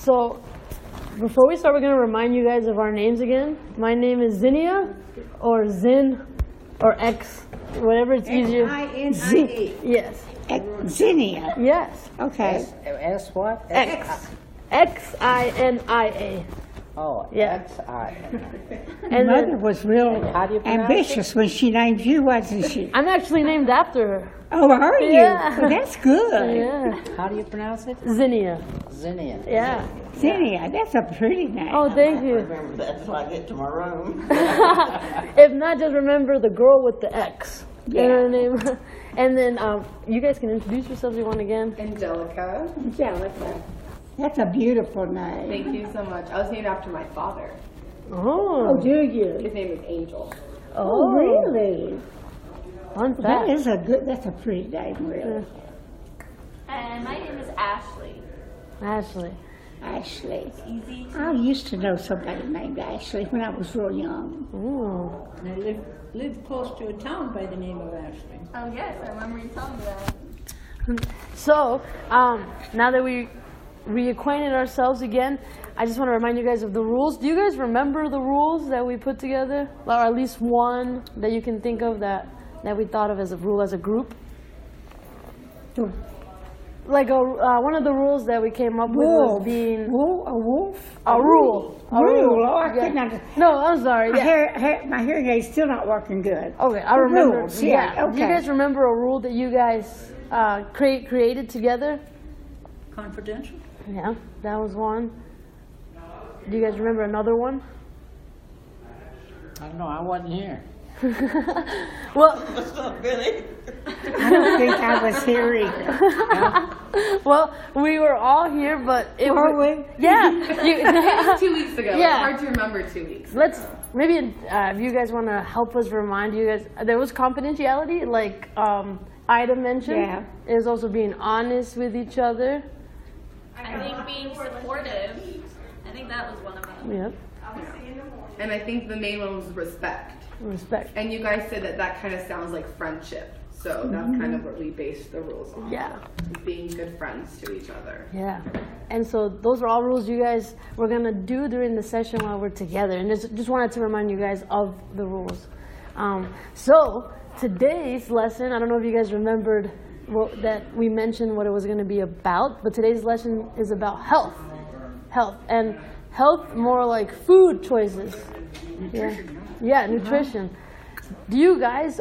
So, before we start, we're going to remind you guys of our names again. My name is Xinia, or Zin, or X, whatever it's easier. Xinia. Yes. Xinia. Yes. Okay. S what? X. Xinia. Oh, Yeah. X-I. And Mother then, was real How do you pronounce ambitious when she named you, wasn't she? I'm actually named after her. Oh, are you? Yeah. Well, that's good. Yeah. How do you pronounce it? Xinia. Xinia. Yeah. Xinia, that's a pretty name. Oh, thank you. Remember that till I get to my room. If not, just remember the girl with the X. You know Yeah. her name? And then you guys can introduce yourselves if you want again. Angelica. Angelica. That's a beautiful name. Thank you so much. I was named after my father. Oh. Oh, do you? His name is Angel. Oh, really? Fun That fact. that's a pretty name, really. And my name is Ashley. Ashley. Ashley. Easy. I used to know somebody named Ashley when I was real young. Ooh. And I lived close to a town by the name of Ashley. Oh yes, I remember you telling me that. So, now that we reacquainted ourselves again, I just want to remind you guys of the rules. Do you guys remember the rules that we put together? Or at least one that you can think of that we thought of as a rule as a group? Like one of the rules that we came up with was being... A wolf? A rule. A Rule. Oh, I Yeah. couldn't understand. No, I'm sorry. Yeah. My hearing aid's still not working good. Okay, I remember. Rules, yeah, Do you okay. guys remember a rule that you guys created together? Confidential? Yeah, that was one. Do you guys remember another one? I don't know. I wasn't here. Well, Really? I don't think I was here either. well, we were all here, but it Were was. we? Yeah. It was 2 weeks ago. Yeah. It's hard to remember 2 weeks. Let's maybe if you guys want to help us remind you guys, there was confidentiality, like Ida mentioned. Yeah. It was also being honest with each other. I think being supportive. I think that was one of them. Yep. And I think the main one was respect. Respect. And you guys said that kind of sounds like friendship. So that's kind of what we based the rules on. Yeah. Being good friends to each other. Yeah, and so those are all rules you guys were gonna do during the session while we're together, and just wanted to remind you guys of the rules. So today's lesson, I don't know if you guys remembered that we mentioned what it was gonna be about, but today's lesson is about health, and health more like food choices. Yeah, nutrition. Do you guys?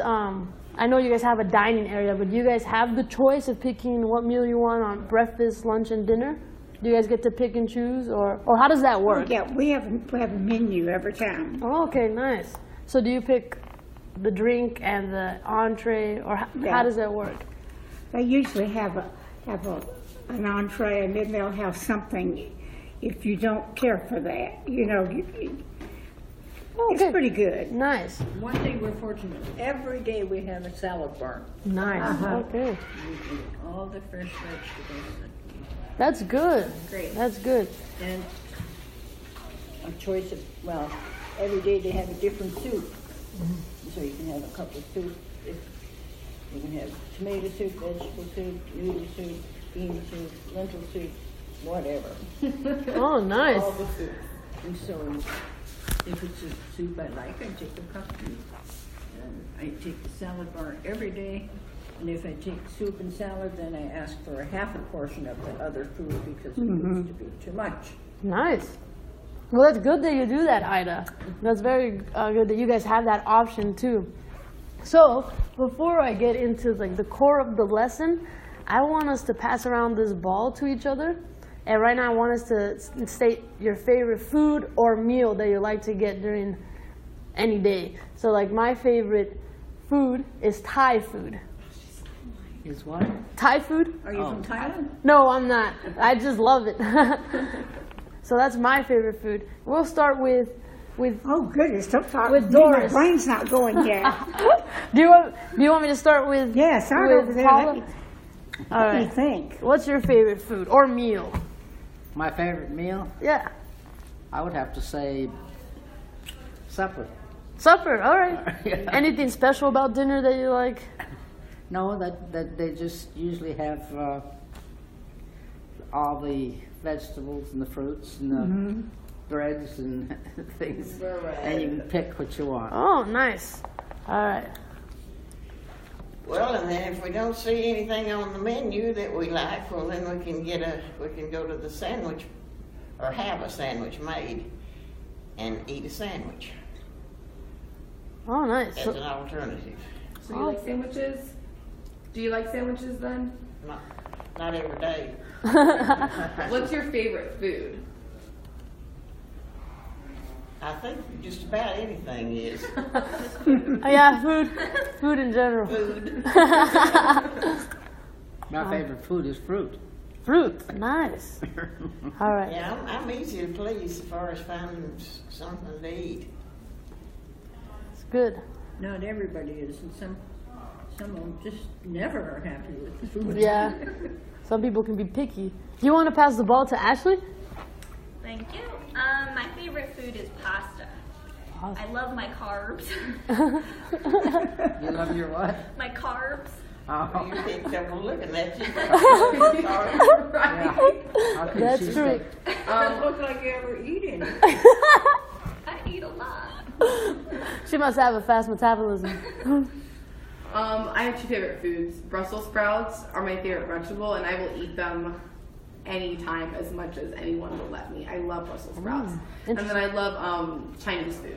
I know you guys have a dining area, but do you guys have the choice of picking what meal you want on breakfast, lunch, and dinner? Do you guys get to pick and choose, or how does that work? Yeah, we have a menu every time. Oh, okay, nice. So do you pick the drink and the entree, or how does that work? They usually have an entree, and then they'll have something if you don't care for that. You know, it's Okay. pretty good. Nice, One thing we're fortunate, every day we have a salad bar. nice. Okay, We eat all the fresh vegetables that's good. Great. That's good. and a choice of, well, every day they have a different soup. So you can have a couple of soup. You can have tomato soup, vegetable soup, noodle soup, bean soup, lentil soup, whatever. Oh, nice. All the soup. And so if it's a soup I like, I take a cup. And I take the salad bar every day. And if I take soup and salad, then I ask for a half a portion of the other food because it gets to be too much. Nice. Well, that's good that you do that, Ida. That's very good that you guys have that option too. So, before I get into like the core of the lesson, I want us to pass around this ball to each other. And right now I want us to state your favorite food or meal that you like to get during any day. So like my favorite food is Thai food. Is what? Thai food? Are you from Thailand? No, I'm not. I just love it. So that's my favorite food. We'll start with Oh goodness, don't talk With to me. My Doris. brain's not going yet. do you want me to start with Yes, I'll with over there. Paula? Let me All right. think. What's your favorite food or meal? My favorite meal? Yeah. I would have to say supper. Supper, all right. Yeah. Anything special about dinner that you like? No, that they just usually have all the vegetables and the fruits and the breads and things. And you can pick what you want. Oh, nice. All right. Well, and then if we don't see anything on the menu that we like, well, then we can go to the sandwich, or have a sandwich made, and eat a sandwich Oh, nice. as So, an alternative. So you like sandwiches? Do you like sandwiches then? Not every day. What's your favorite food? I think just about anything is yeah, food in general. food. My favorite food is fruit. Fruit, nice. All right. Yeah, I'm easy to please as far as finding something to eat. It's good. Not everybody is, and some of them just never are happy with the food. Yeah. Some people can be picky. Do you want to pass the ball to Ashley? Thank you. My favorite food is pasta. I love my carbs. You love your what? My carbs. Oh, You can't tell from looking at you. yeah. How can That's she true. say- Don't look like you ever eat any. I eat a lot. She must have a fast metabolism. I have two favorite foods. Brussels sprouts are my favorite vegetable, and I will eat them anytime as much as anyone will let me. I love Brussels sprouts. And then I love Chinese food.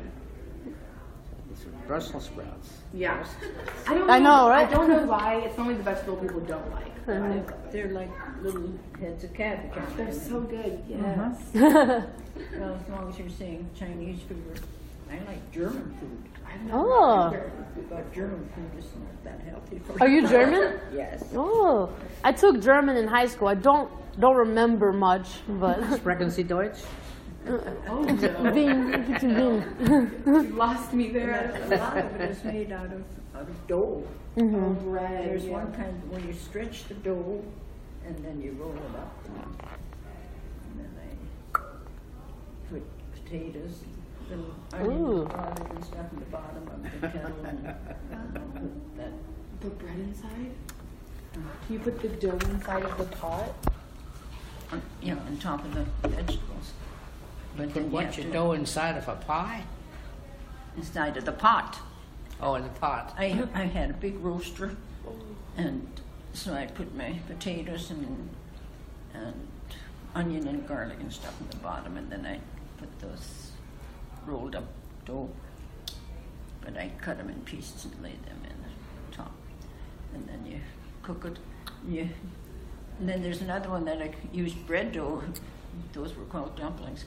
Brussels sprouts. Yeah. I know, right? I don't know why. It's only the vegetable people don't like. They're like little heads of cabbage, aren't they? They're so good. Yes. Well, as long as you're saying Chinese food, I like German food. Oh, But German food is not that healthy for are you German? Yes. Oh, I took German in high school. I don't remember much, but Sprechen Sie Deutsch? Oh, no. Wien, bitte Wien. You lost me there. A lot of it is made out of dough. Bread. There's one kind where you stretch the dough and then you roll it up. And then I put potatoes, little onions, Ooh. and garlic and stuff in the bottom of the kettle and I'll put that. Put bread inside? Can you put the dough inside of the pot? On top of the vegetables. But then you Put have your to, dough inside of a pie? inside of the pot. Oh, in the pot. I had a big roaster, and so I put my potatoes and onion and garlic and stuff in the bottom, and then I put those rolled up dough. But I cut them in pieces and lay them in the top, and then you cook it. And then there's another one that I used bread dough. Those were called dumplings.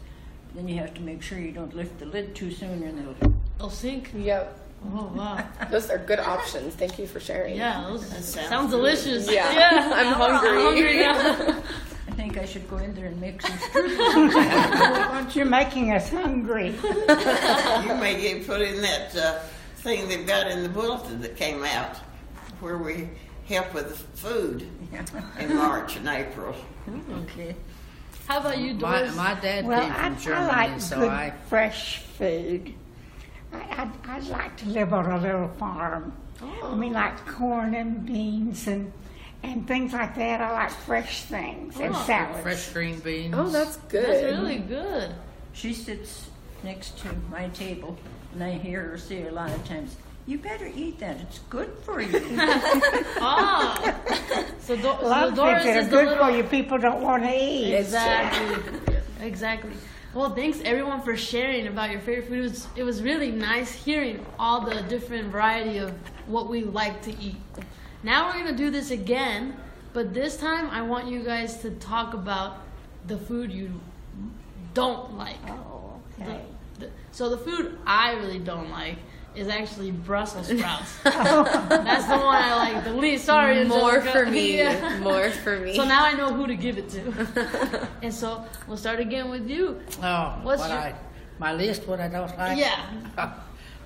Then you have to make sure you don't lift the lid too soon, and They'll sink. Yep. Oh wow. Those are good options. Thank you for sharing. Yeah, those sounds sounds delicious. Yeah. I'm hungry. I'm hungry now. I think I should go in there and make some strudels. Aren't you making us hungry? You may get put in that thing they've got in the bulletin that came out, where we help with the food in March and April. Okay. How about you, Doris? My dad Well, came from I Germany, like so good I fresh food. I'd like to live on a little farm. I mean, like corn and beans and things like that. I like fresh things and salads. fresh green beans. Oh, that's good. That's really good. She sits next to my table, and I hear her say a lot of times, "You better eat that. It's good for you." Ah, so, A lot of Doris things that is are the good little... for you, people don't want to eat. Exactly. Exactly. Well, thanks everyone for sharing about your favorite food. It was really nice hearing all the different variety of what we like to eat. Now we're gonna do this again, but this time I want you guys to talk about the food you don't like. Oh, okay. So the food I really don't like is actually Brussels sprouts. That's the one I like the least. Sorry, More Angelica. for me. Yeah. More for me. So now I know who to give it to. And so we'll start again with you. Oh, What's what your- my list, what I don't like? Yeah.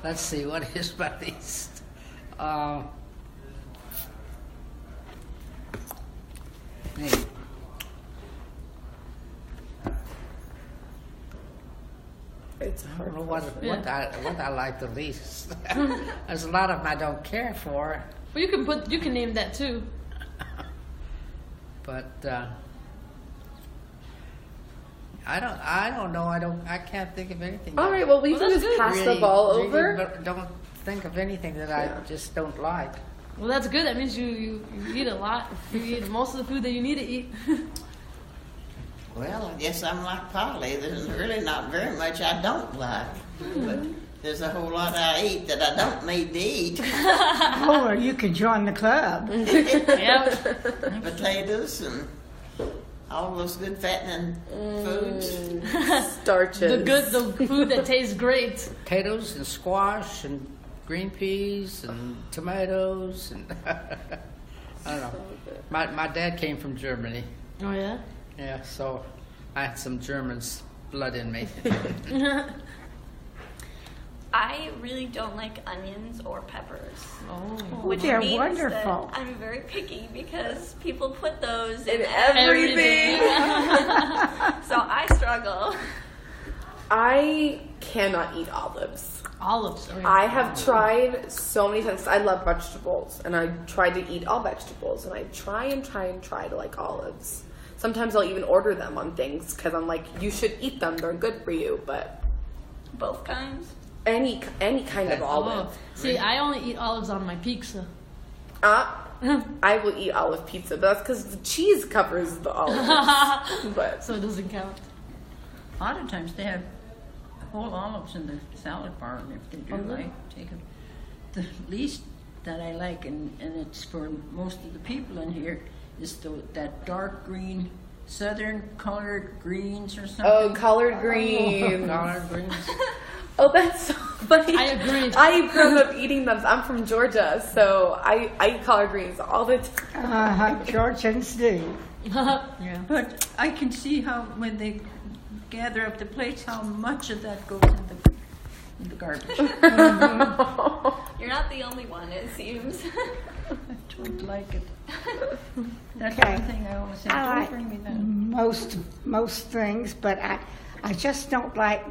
Let's see, what is my list? Hey. It's I hard. don't know what I like the least. There's a lot of them I don't care for, Well, you can name that too. but I don't know. I can't think of anything. All right, well, we can that's just good. pass the Really- ball really over. don't think of anything that I just don't like. Well, that's good. That means you eat a lot. You eat most of the food that you need to eat. Well, I guess I'm like Polly. There's really not very much I don't like. But there's a whole lot I eat that I don't need to eat. Oh, or you could join the club. Yep. Potatoes and all those good fattening foods. Starches. The food that tastes great. Potatoes and squash and green peas and tomatoes and I don't know. My dad came from Germany. Oh yeah. Yeah, so I had some German's blood in me. I really don't like onions or peppers. Oh. Which they're means wonderful. that I'm very picky because people put those In in everything. So I struggle. I cannot eat olives. Olives. Oh, yeah. I have tried so many times. I love vegetables, and I try to eat all vegetables, and I try to like olives. Sometimes I'll even order them on things because I'm like, you should eat them. They're good for you. But Both kinds. any kind of olive. Oh. See, I only eat olives on my pizza. I will eat olive pizza, but that's because the cheese covers the olives. But So it doesn't count. A lot of times they have whole olives in the salad bar, and if they do, Oh, really? I take them. The least that I like, and it's for most of the people in here, is that dark green, southern colored greens or something. oh, collard greens. Collard greens. Oh, that's so funny. I agree. I grew up eating them. I'm from Georgia, so I eat collard greens all the time. Georgians do. Yeah. But I can see how when they gather up the plates, how much of that goes in the garbage. You're not the only one, it seems. I don't like it. That's Okay. one thing I always say. I Don't like bring me that. most things, but I just don't like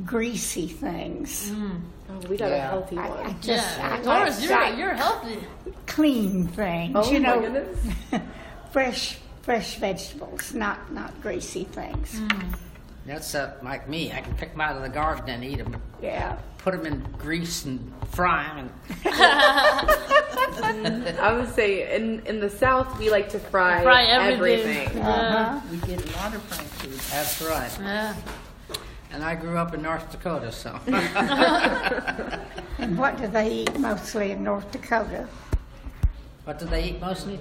greasy things. Oh, we got a Yeah. healthy I one. just Yeah. I Doris, like you're healthy. clean things. Oh you my know, goodness. fresh vegetables, not greasy things. That's like me. I can pick them out of the garden and eat them. Yeah. Put them in grease and fry them. I would say in the South we like to fry, Fry everything. everything. Yeah. We get a lot of fried food. That's right. Yeah. And I grew up in North Dakota, so. And what do they eat mostly in North Dakota? What do they eat mostly?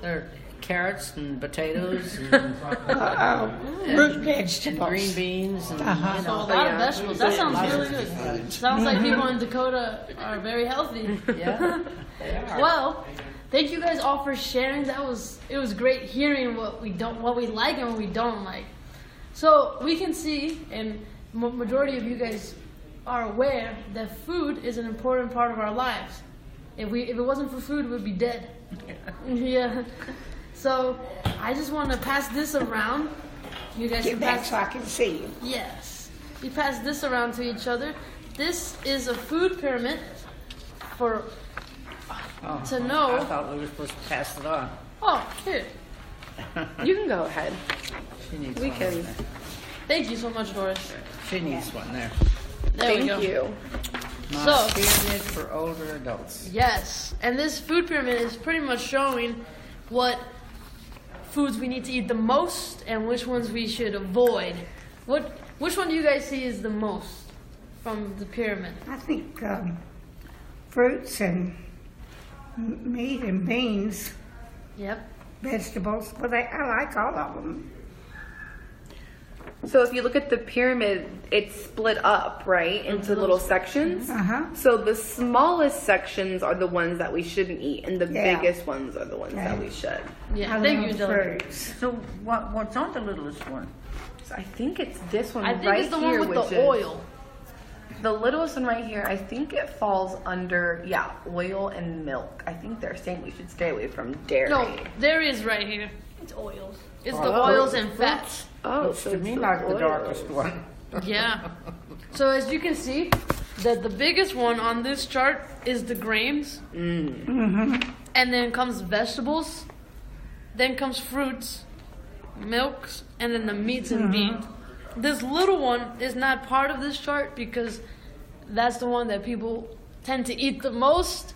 They're carrots and potatoes and, Root and vegetables. green beans and So a lot of vegetables. That sounds really good. Sounds like people in Dakota are very healthy. yeah. They are. Well, thank you guys all for sharing. It was great hearing what we like and what we don't like. So we can see, and majority of you guys are aware that food is an important part of our lives. If it wasn't for food, we'd be dead. Yeah. So I just want to pass this around. You guys Get can back pass. so I can see you. Yes. We pass this around to each other. This is a food pyramid for Oh, to know. I thought we were supposed to pass it on. Oh, here. You can go ahead. She needs We one can. there. Thank you so much, Doris. She needs one there. There we Thank go. you. My So- pyramid for older adults. Yes, and this food pyramid is pretty much showing what foods we need to eat the most and which ones we should avoid. Which one do you guys see is the most from the pyramid? I think fruits and meat and beans, Yep. vegetables. Well, I like all of them. So if you look at the pyramid, it's split up, right, into little sections. So the smallest sections are the ones that we shouldn't eat, and the Yeah. biggest ones are the ones that we should. Yeah. I Thank love you, Angelica. fruits. So what's on the littlest one? So I think it's this one I think right it's the here, one with which the is oil. the littlest one right here. I think it falls under oil and milk. I think they're saying we should stay away from dairy. No, there is right here. It's oils. It's the oils and fats. Oh, Looks so to it's me the like the oils. darkest one. Yeah. So as you can see, that the biggest one on this chart is the grains. And then comes vegetables. Then comes fruits, milks, and then the meats and beans. this little one is not part of this chart because that's the one that people tend to eat the most,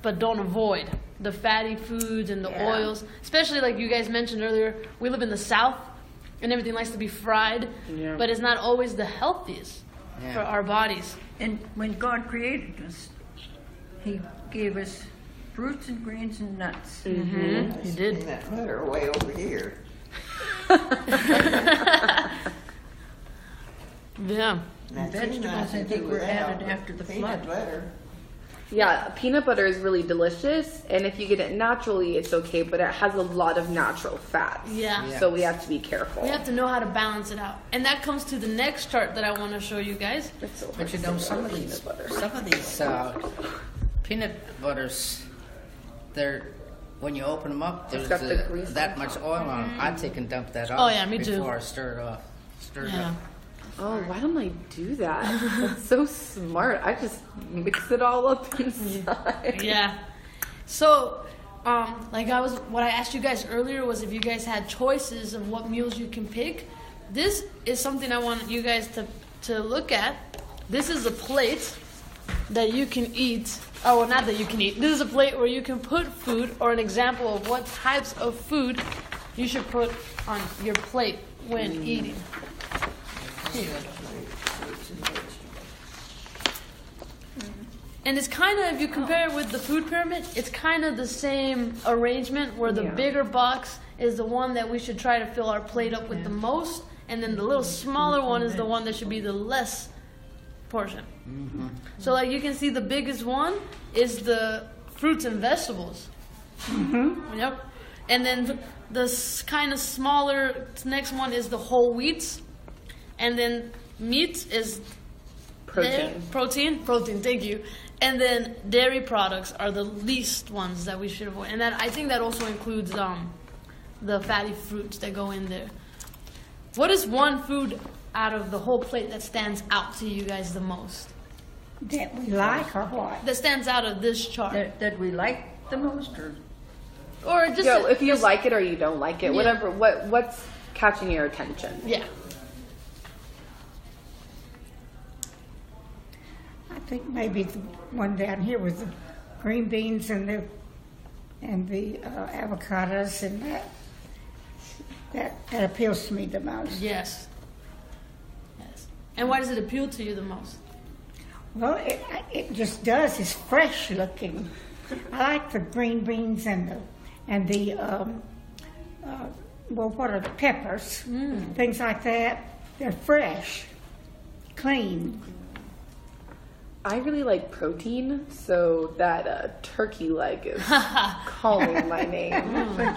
but don't avoid. The fatty foods and the oils, especially like you guys mentioned earlier, we live in the South and everything likes to be fried, but it's not always the healthiest for our bodies. And when God created us, He gave us fruits and greens and nuts. Mm-hmm. He did. And that butter way over here. Yeah. That's Vegetables, nothing I think, to were without added after the peanut flood. butter. Yeah, peanut butter is really delicious, and if you get it naturally, it's okay, but it has a lot of natural fats. Yeah. So we have to be careful. We have to know how to balance it out. And that comes to the next chart that I want to show you guys. It's so hard But you to know, say some without of these peanut butter. peanut butters, they're when you open them up, there's got the grease that on much top. oil on them. I take and dump that off. Oh, yeah, me too. Before I stir it off. Stir it Yeah. up. Oh, why don't I do that? That's so smart. I just mix it all up inside. Yeah. So, what I asked you guys earlier was if you guys had choices of what meals you can pick. This is something I want you guys to look at. This is a plate that you can eat. Oh, well, not that you can eat. This is a plate where you can put food, or an example of what types of food you should put on your plate when eating. And it's kind of, if you compare it with the food pyramid, it's kind of the same arrangement where the bigger box is the one that we should try to fill our plate up with the most, and then the little smaller one is the one that should be the less portion. So like you can see the biggest one is the fruits and vegetables. Yep. And then the kind of smaller next one is the whole wheats. And then meat is Protein. Protein, thank you. And then dairy products are the least ones that we should avoid. And that I think that also includes the fatty fruits that go in there. What is one food out of the whole plate that stands out to you guys the most? That we like or what? That stands out of this chart? That we like the most, Or just If you just- like it or you don't like it, Yeah. whatever. What's catching your attention? Yeah. I think maybe the one down here was the green beans and the avocados, and that appeals to me the most. Yes. And why does it appeal to you the most? Well, it just does. It's fresh looking. I like the green beans and the what are the peppers? Things like that. They're fresh, clean. I really like protein, so that turkey leg is calling my name.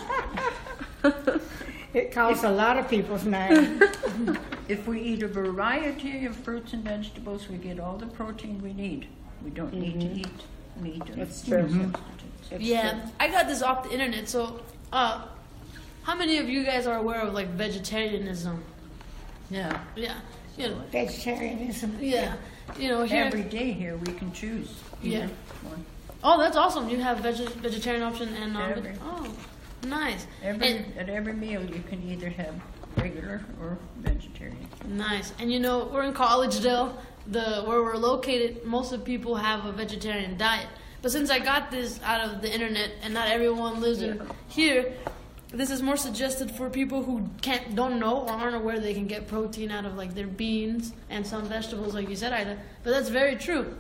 It calls a lot of people's names. If we eat a variety of fruits and vegetables, we get all the protein we need. We don't need to eat meat or It's true. substitutes. Yeah, I got this off the internet. So, how many of you guys are aware of like vegetarianism? Yeah. Yeah, you know, Vegetarianism. yeah, you know here. Every day here we can choose. either Yeah. one. Oh, that's awesome. You have vegetarian option and Every- oh, nice. At every meal you can either have regular or vegetarian. Nice. And you know, we're in Collegedale, where we're located, most of the people have a vegetarian diet. But since I got this out of the internet and not everyone lives in here, this is more suggested for people who don't know or aren't aware they can get protein out of like their beans and some vegetables, like you said, Ida. But that's very true.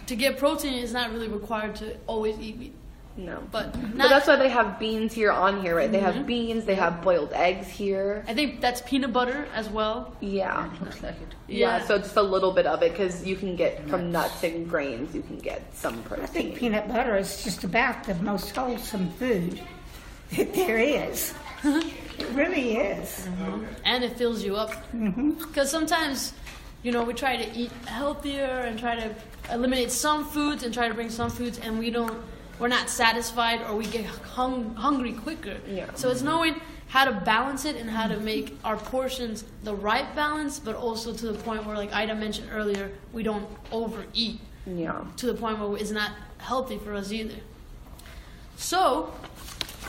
To get protein is not really required to always eat meat. No. But that's why they have beans here on here, right? They have beans, they have boiled eggs here. I think that's peanut butter as well. Yeah. Looks like it. Yeah, so just a little bit of it, because you can get from nuts and grains, you can get some I think protein. peanut butter is just about the most wholesome food that there is. It really is. And it fills you up. Because sometimes, you know, we try to eat healthier and try to eliminate some foods and try to bring some foods, and we're not satisfied, or we get hungry quicker. Yeah. So it's knowing how to balance it and how to make our portions the right balance, but also to the point where, like Ida mentioned earlier, we don't overeat Yeah. to the point where it's not healthy for us either. So,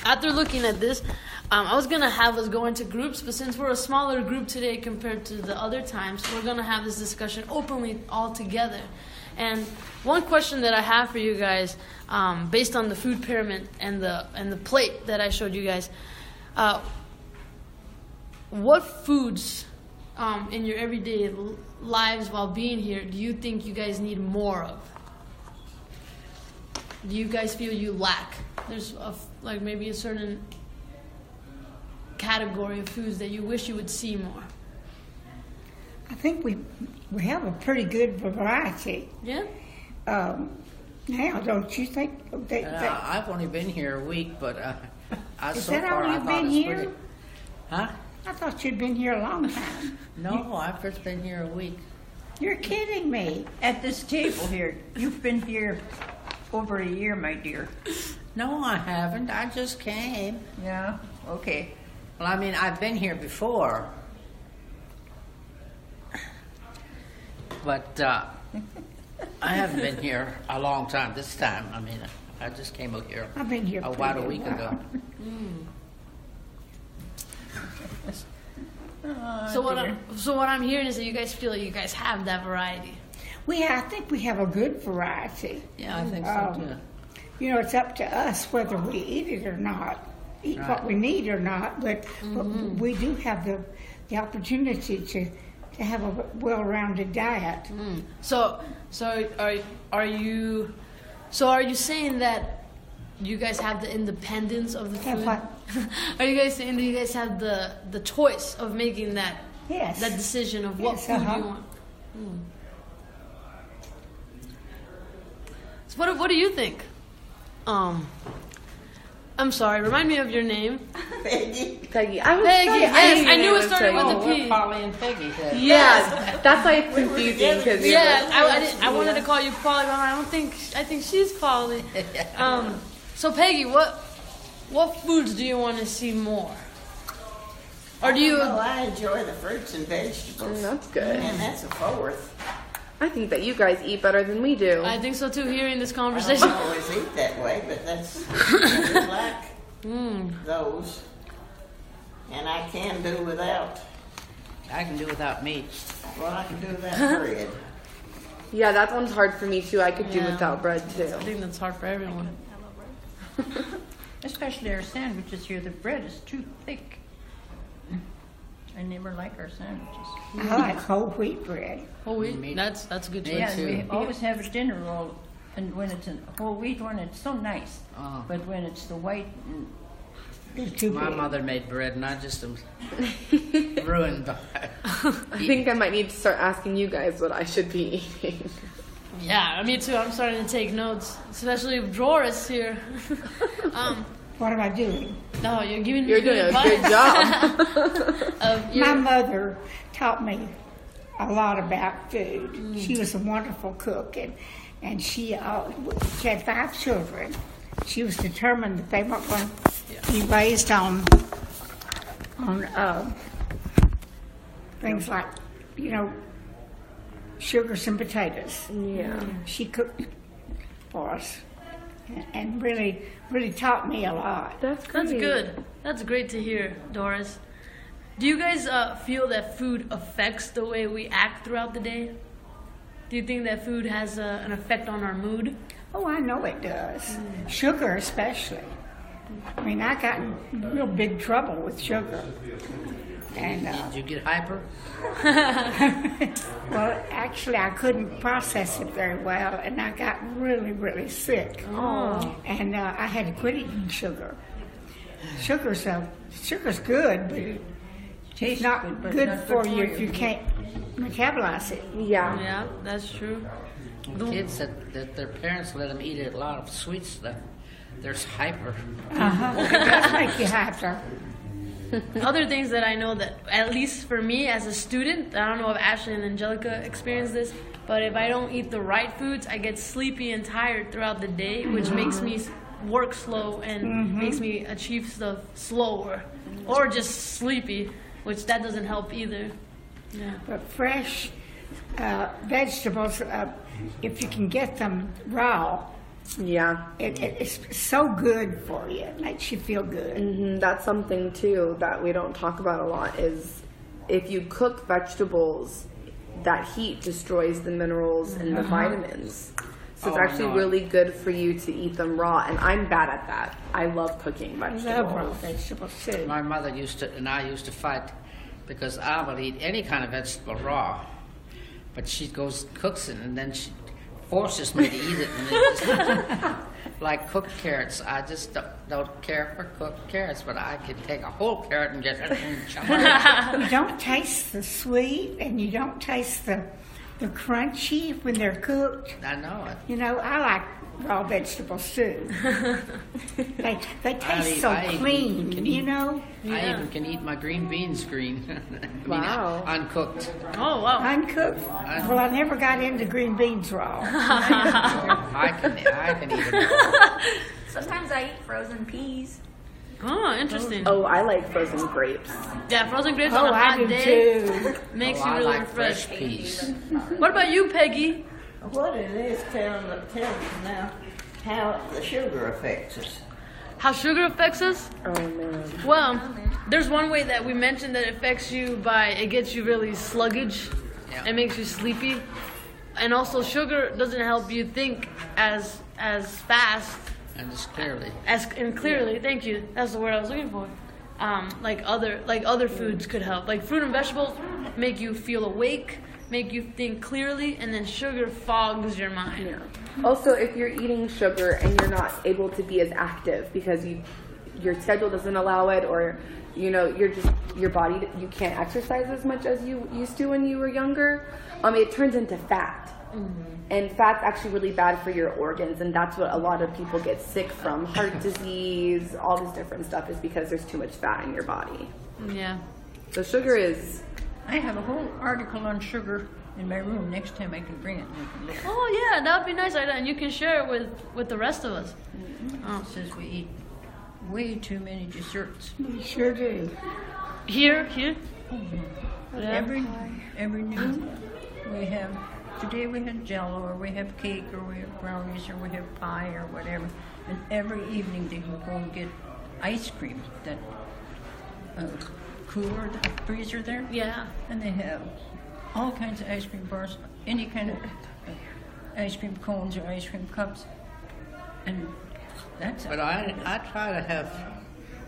after looking at this, I was gonna have us go into groups, but since we're a smaller group today compared to the other times, we're gonna have this discussion openly all together. And one question that I have for you guys, based on the food pyramid and the plate that I showed you guys, what foods in your everyday lives while being here do you think you guys need more of? Do you guys feel you lack? There's like maybe a certain category of foods that you wish you would see more. I think we have a pretty good variety. Yeah? Now, don't you think? I've only been here a week, but Is so that far all I you've thought been it's here? pretty. Huh? I thought you'd been here a long time. No, I've just been here a week. You're kidding me. At this table here, you've been here over a year, my dear. No, I haven't. I just came. Yeah, okay. Well, I mean, I've been here before, but I haven't been here a long time. This time, I mean, I just came out here I've been here about a pretty week well. ago. So what I'm hearing is that you guys feel like you guys have that variety. I think we have a good variety. Yeah, I think so too. You know, it's up to us whether we eat it or not, eat what we need or not. But we do have the opportunity to have a well-rounded diet. So are you saying that you guys have the independence of the Have food? what? Are you guys saying that you guys have the choice of making that Yes. that decision of what Yes, food uh-huh. you want? So what do you think? I'm sorry. Remind me of your name. Peggy. Peggy. I was Peggy. Yes, I knew it was started with Peggy. a P. Polly and Peggy said. Yeah, that's why it's confusing because I wanted to call you Polly, but I think she's Polly. So Peggy, what foods do you want to see more? Or do you? Oh, I enjoy the fruits and vegetables. That's good. And that's a fourth. I think that you guys eat better than we do. I think so too. Hearing this I conversation. don't always eat that way, but that's I like those. And I can do without. I can do without meat. Well, I can do without bread. Yeah, that one's hard for me too. I could do Yeah. without bread I too. think that's hard for everyone. Especially our sandwiches here, the bread is too thick. I never like our sandwiches. I like whole wheat bread. Whole wheat. Meat. That's a good choice. Yeah, too. we always have a dinner roll, and when it's a whole wheat one, it's so nice. Oh. But when it's the white, They're too My big. mother made bread, and I just am ruined by it. I think I might need to start asking you guys what I should be eating. Yeah, me too. I'm starting to take notes, especially if Doris here. What am I doing? No, you're giving me You're good doing a good advice. job. My mother taught me a lot about food. She was a wonderful cook, and she had 5 children. She was determined that they weren't going to be raised on things like, sugars and potatoes. Yeah. She cooked for us, and really, really taught me a lot. That's great. That's good. That's great to hear, Doris. Do you guys feel that food affects the way we act throughout the day? Do you think that food has an effect on our mood? Oh, I know it does. Sugar especially. I mean, I got in real big trouble with sugar. And Did you get hyper? well, actually, I couldn't process it very well, and I got really, really sick. And I had to quit eating sugar. Sugar's good, but it's Tastes not good, but good not for you if you can't metabolize it. Yeah. Yeah, that's true. Kids said that their parents let them eat a lot of sweet stuff. There's hyper. It does make you hyper. Other things that I know that, at least for me as a student, I don't know if Ashley and Angelica experienced this, but if I don't eat the right foods, I get sleepy and tired throughout the day, which makes me work slow and makes me achieve stuff slower, or just sleepy, which that doesn't help either. Yeah. But fresh vegetables, if you can get them raw, Yeah. It's so good for you. It makes you feel good. That's something too that we don't talk about a lot is if you cook vegetables, that heat destroys the minerals and the vitamins. So it's actually really good for you to eat them raw, and I'm bad at that. I love cooking I love vegetables. raw vegetables too. My mother and I used to fight because I would eat any kind of vegetable raw, but she goes and cooks it, and then she forces me to eat it. And it like cooked carrots, I just don't care for cooked carrots, but I can take a whole carrot and just chop it. You don't taste the sweet, and you don't taste the crunchy when they're cooked. I know it. You know, I like raw vegetables too. they taste so clean, you know. I even can eat my green beans green. Wow. Uncooked. Oh, wow. Uncooked. Well, I never got into green beans raw. I can eat it. Sometimes I eat frozen peas. Oh, interesting. Oh, I like frozen grapes. Yeah, frozen grapes Oh, on a I hot do day too. makes Oh, you I really like fresh refreshed. peas. What about you, Peggy? What it is, tell us now how the sugar affects us. How sugar affects us? Oh man. Well, there's one way that we mentioned that it affects you by it gets you really sluggish. Yeah. It makes you sleepy. And also sugar doesn't help you think as fast And just clearly. and clearly. Thank you. That's the word I was looking for. Like other foods could help. Like fruit and vegetables make you feel awake, make you think clearly, and then sugar fogs your mind. Yeah. Also, if you're eating sugar and you're not able to be as active because your schedule doesn't allow it, or your body, you can't exercise as much as you used to when you were younger, it turns into fat. And fat's actually really bad for your organs, and that's what a lot of people get sick from. Heart disease, all this different stuff is because there's too much fat in your body. Yeah. So sugar is... I have a whole article on sugar in my room. Next time I can bring it and you can look. Oh yeah, that would be nice, Ida, and you can share it with the rest of us. It says we eat way too many desserts. We sure do. Here. Yeah. Every noon we have, today we had Jello, or we have cake, or we have brownies, or we have pie, or whatever. And every evening they can go and get ice cream, that cooler, the freezer there. Yeah. And they have all kinds of ice cream bars, any kind of ice cream cones or ice cream cups. And that's But I try to have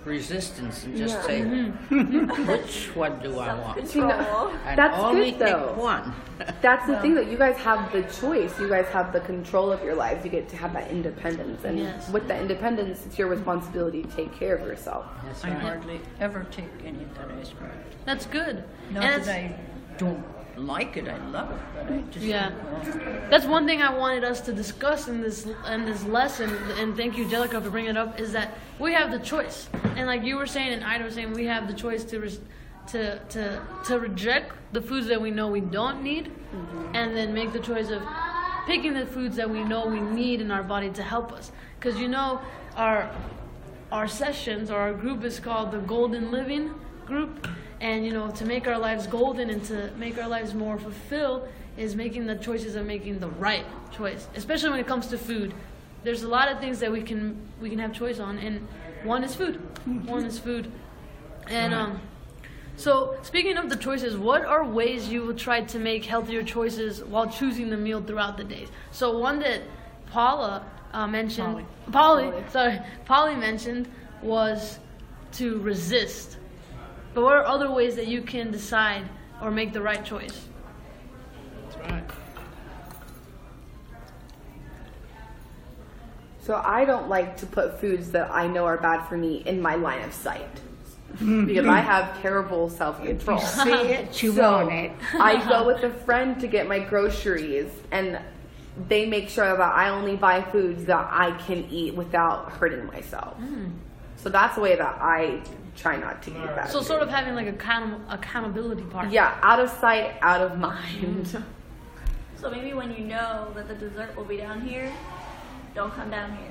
resistance and just say, which one do I want? And That's only good, though. pick one. That's the thing, that you guys have the choice. You guys have the control of your lives. You get to have that independence. And Yes. with that independence, it's your responsibility to take care of yourself. That's I right. hardly ever take any of that ice cream. That's good. Not And that I don't like it, I love it, but I just Yeah. think, well, That's one thing I wanted us to discuss in this lesson, and thank you, Jellica, for bringing it up, is that we have the choice. And like you were saying and Ida was saying, we have the choice to reject the foods that we know we don't need, and then make the choice of picking the foods that we know we need in our body to help us. Because our sessions or our group is called the Golden Living Group. And to make our lives golden and to make our lives more fulfilled is making the choices of making the right choice, especially when it comes to food. There's a lot of things that we can have choice on, and one is food. One is food. And so speaking of the choices, what are ways you will try to make healthier choices while choosing the meal throughout the day? So one that Polly mentioned was to resist. But what are other ways that you can decide or make the right choice? That's right. So I don't like to put foods that I know are bad for me in my line of sight. Because I have terrible self-control. See it, you So want it. I go with a friend to get my groceries, and they make sure that I only buy foods that I can eat without hurting myself. So that's the way that I try not to eat that. So sort of having like accountability part. Yeah, out of sight, out of mind. So maybe when you know that the dessert will be down here, don't come down here.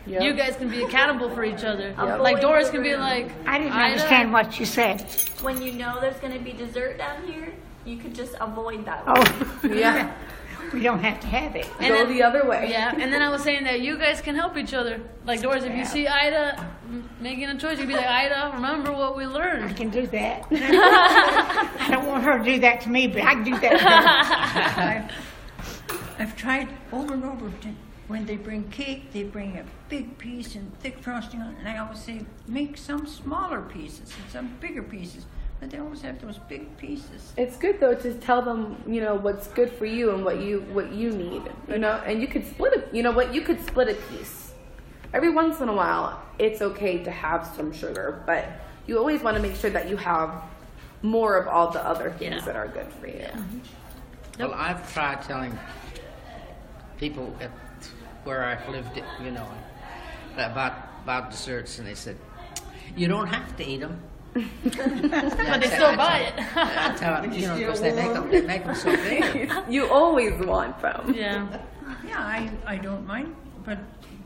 Yep. you guys can be accountable for each other. Yep. Like Doris can be like, I didn't Ida, understand what you said. When you know there's going to be dessert down here, you could just avoid that. Oh, Yeah. we don't have to have it. And Go then- the other way. Yeah, and then I was saying that you guys can help each other. Like Doris, if you see Ida making a choice, you'd be like, Ida, remember what we I learned. can do that. I don't want her to do that to me, but I can do that I've tried over and over to, when they bring cake, they bring a big piece and thick frosting on it, and I always say, make some smaller pieces and some bigger pieces, but they always have those big pieces. It's good though to tell them, you know, what's good for you and what you need, you know, and you could split it. You know what? You could split a piece. Every once in a while, it's okay to have some sugar, but you always want to make sure that you have more of all the other things that are good for you. Well, I've tried telling people at where I've lived, you know, about desserts, and they said, you don't have to eat them. But they still buy it. I tell them, you know, because they make them so big. You always want them. Yeah. Yeah, I don't mind, but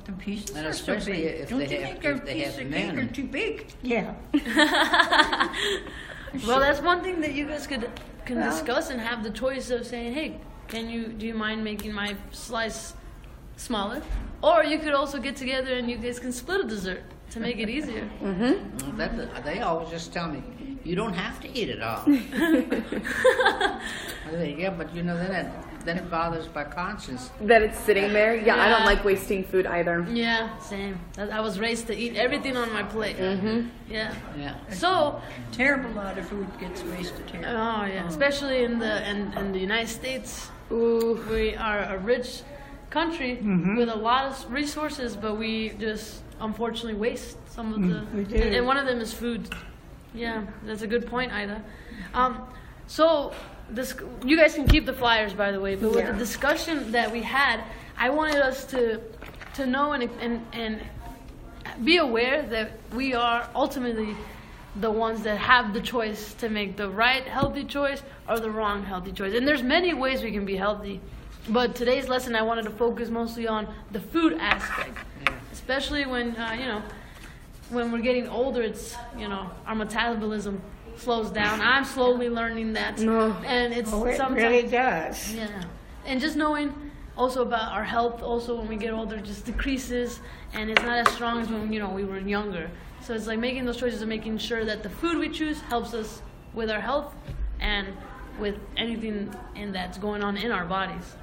the pieces And are so especially big. if Don't they you have- think a if they piece have of men. cake are too big? Yeah. Well, that's one thing that you guys can discuss and have the choice of saying, hey, do you mind making my slice smaller? Or you could also get together and you guys can split a dessert to make it easier. They always just tell me, you don't have to eat it all. I say, yeah, but you know, then it bothers my conscience. That it's sitting there. Yeah, I don't Yeah. like wasting food either. Yeah, same. I was raised to eat everything on my plate. Yeah. Yeah. So, Terrible lot of food gets wasted here. oh yeah, especially in the United States, Ooh. we are a rich country with a lot of resources, but we just unfortunately waste some of the. we do. And one of them is food. Yeah, that's a good point, Ida. So this, you guys can keep the flyers, by the way. But with the discussion that we had, I wanted us to know and be aware that we are ultimately the ones that have the choice to make the right healthy choice or the wrong healthy choice. And there's many ways we can be healthy. But today's lesson, I wanted to focus mostly on the food aspect, especially when when we're getting older. It's our metabolism slows down. I'm slowly learning that, and it's Oh, it sometimes really does. yeah. And just knowing also about our health, also when we get older, just decreases, and it's not as strong as when we were younger. So it's like making those choices and making sure that the food we choose helps us with our health and with anything that's going on in our bodies.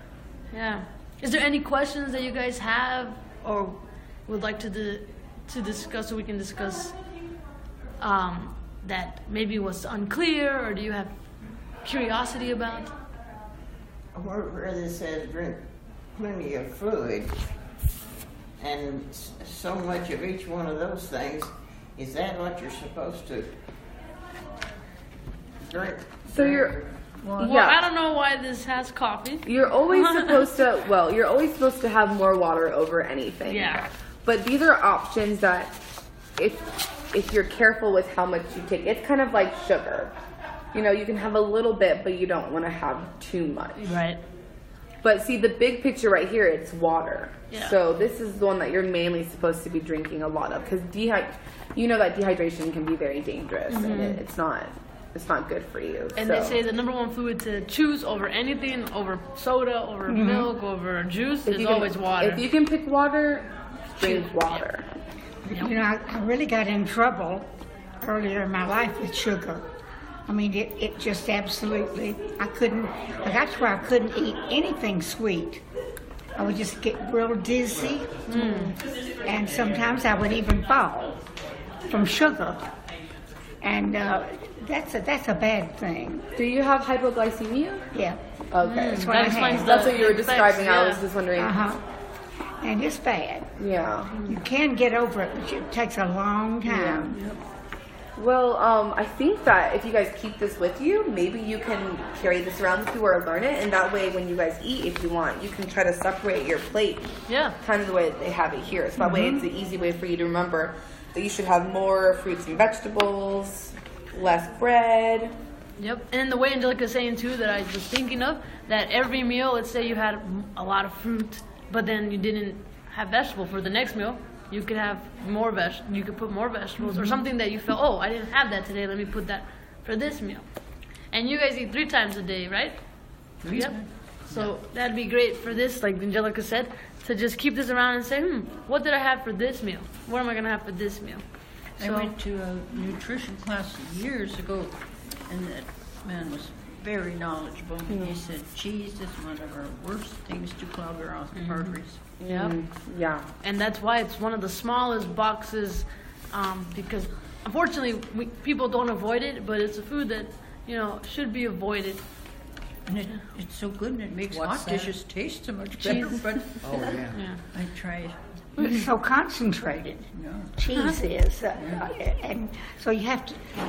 Yeah. Is there any questions that you guys have or would like to discuss, so we can discuss that maybe was unclear, or do you have curiosity about? Where this says drink plenty of fluid, and so much of each one of those things, is that what you're supposed to drink? So you're. Well, yeah. I don't know why this has coffee. You're always supposed to. Well, you're always supposed to have more water over anything. Yeah. But these are options that, if you're careful with how much you take, it's kind of like sugar. You can have a little bit, but you don't want to have too much. Right. But see, the big picture right here, it's water. Yeah. So this is the one that you're mainly supposed to be drinking a lot of, because that dehydration can be very dangerous, and it's not good for you. And they say the number one food to choose over anything, over soda, over milk, over juice, is always water. If you can pick water, drink water. I really got in trouble earlier in my life with sugar. I mean, it just absolutely, I got to where I couldn't eat anything sweet. I would just get real dizzy, and sometimes I would even fall from sugar. And that's a bad thing. Do you have hypoglycemia? Yeah. Okay. That's what I had. That's what you were effects, describing. I was yeah. just wondering. And it's bad. Yeah. You can get over it, but it takes a long time. Well, I think that if you guys keep this with you, maybe you can carry this around with you or learn it, and that way when you guys eat, if you want, you can try to separate your plate. Yeah. Kind of the way that they have it here. So that way it's an easy way for you to remember that you should have more fruits and vegetables, less bread. Yep. And the way Angelica's saying too, that I was thinking of, that every meal, let's say you had a lot of fruit, but then you didn't have vegetable for the next meal, you could have more you could put more vegetables, or something that you felt, oh, I didn't have that today, let me put that for this meal. And you guys eat 3 times a day, right? Yep. So that'd be great for this, like Angelica said, to just keep this around and say, what did I have for this meal? What am I gonna have for this meal? I went to a nutrition class years ago, and that man was very knowledgeable. He said cheese is one of our worst things to clog our arteries. Yep. Yeah. And that's why it's one of the smallest boxes, because unfortunately people don't avoid it, but it's a food that, you know, should be avoided. And it's so good, and it makes What's hot that? dishes taste so much better. But Oh, yeah. Yeah. I try. It's so concentrated. No. Cheese is, and so you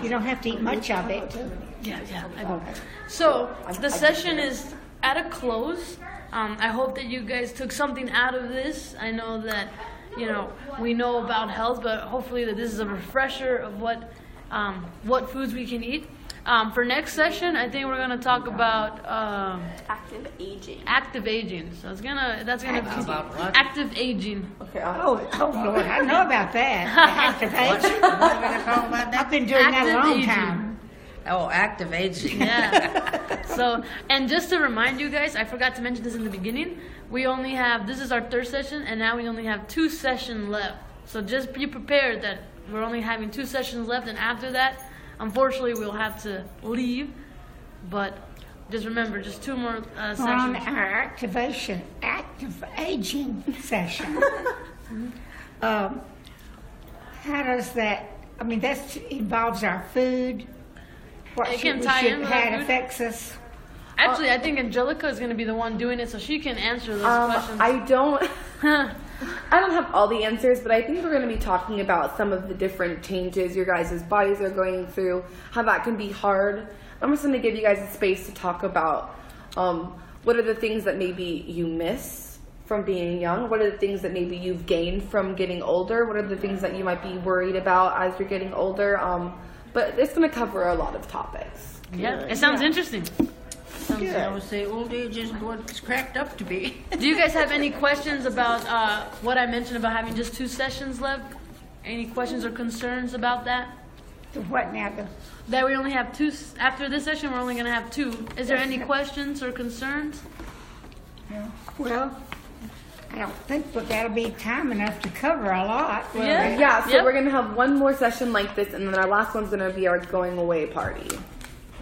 don't have to eat much of it. Yeah. So the session is at a close. I hope that you guys took something out of this. I know that, you know, we know about health, but hopefully that this is a refresher of what foods we can eat. For next session, I think we're gonna talk about Active aging. active aging. So that's gonna be About what? active aging. Okay. Oh Lord, I know about that. Activation. What are we gonna talk about I've that? been doing that a Active long aging. time. Oh, active aging. Yeah. So, and just to remind you guys, I forgot to mention this in the beginning. This is our 3rd session, and now we only have 2 sessions left. So just be prepared that we're only having 2 sessions left, and after that, unfortunately, we'll have to leave. But just remember, just 2 more We're on sessions. our active aging session. How does that? I mean, that involves our food. What It can we tie in with how our it food. affects us. Actually, I think Angelica is going to be the one doing it, so she can answer those questions. I don't have all the answers, but I think we're going to be talking about some of the different changes your guys' bodies are going through, how that can be hard. I'm just going to give you guys a space to talk about what are the things that maybe you miss from being young, what are the things that maybe you've gained from getting older, what are the things that you might be worried about as you're getting older. But it's going to cover a lot of topics. Yeah, it sounds interesting. I would say old age isn't what it's cracked up to be. Do you guys have any questions about what I mentioned about having just 2 sessions left? Any questions or concerns about that? What now? That we only have 2, after this session, we're only going to have 2. Is there any questions or concerns? Well, I don't think that that'll be time enough to cover a lot. will Yeah. it? Yeah, so Yep. we're going to have one more session like this, and then our last one's going to be our going away party.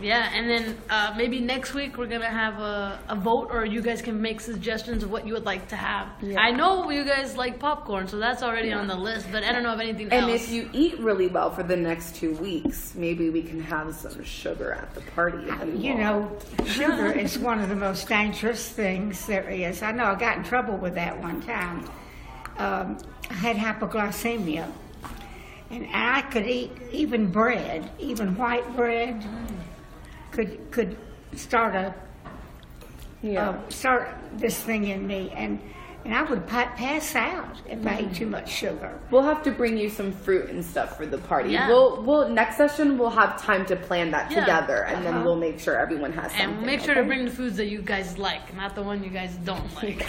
Yeah, and then maybe next week we're going to have a vote, or you guys can make suggestions of what you would like to have. Yeah. I know you guys like popcorn, so that's already on the list, but I don't know of anything And else. if you eat really well for the next 2 weeks, maybe we can have some sugar at the party. If You want. know, sugar is one of the most dangerous things there is. I know I got in trouble with that one time. I had hypoglycemia, and I could eat even bread, even white bread, could start start this thing in me, and I would pass out if I ate too much sugar. We'll have to bring you some fruit and stuff for the party. Yeah. We'll next session we'll have time to plan that Yeah. together, and then we'll make sure everyone has something. And make sure to okay? bring the foods that you guys like, not the one you guys don't like.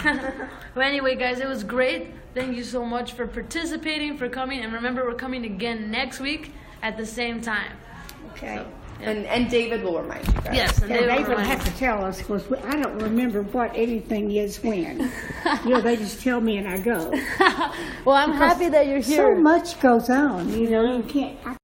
But anyway, guys, it was great. Thank you so much for participating, for coming. And remember, we're coming again next week at the same time. Okay. And David will remind you guys. Yes, and Yeah, they they will will remind have to tell us, because I don't remember what anything is when. You know, they just tell me and I go. Well, I'm happy that you're here. So much goes on, you know, I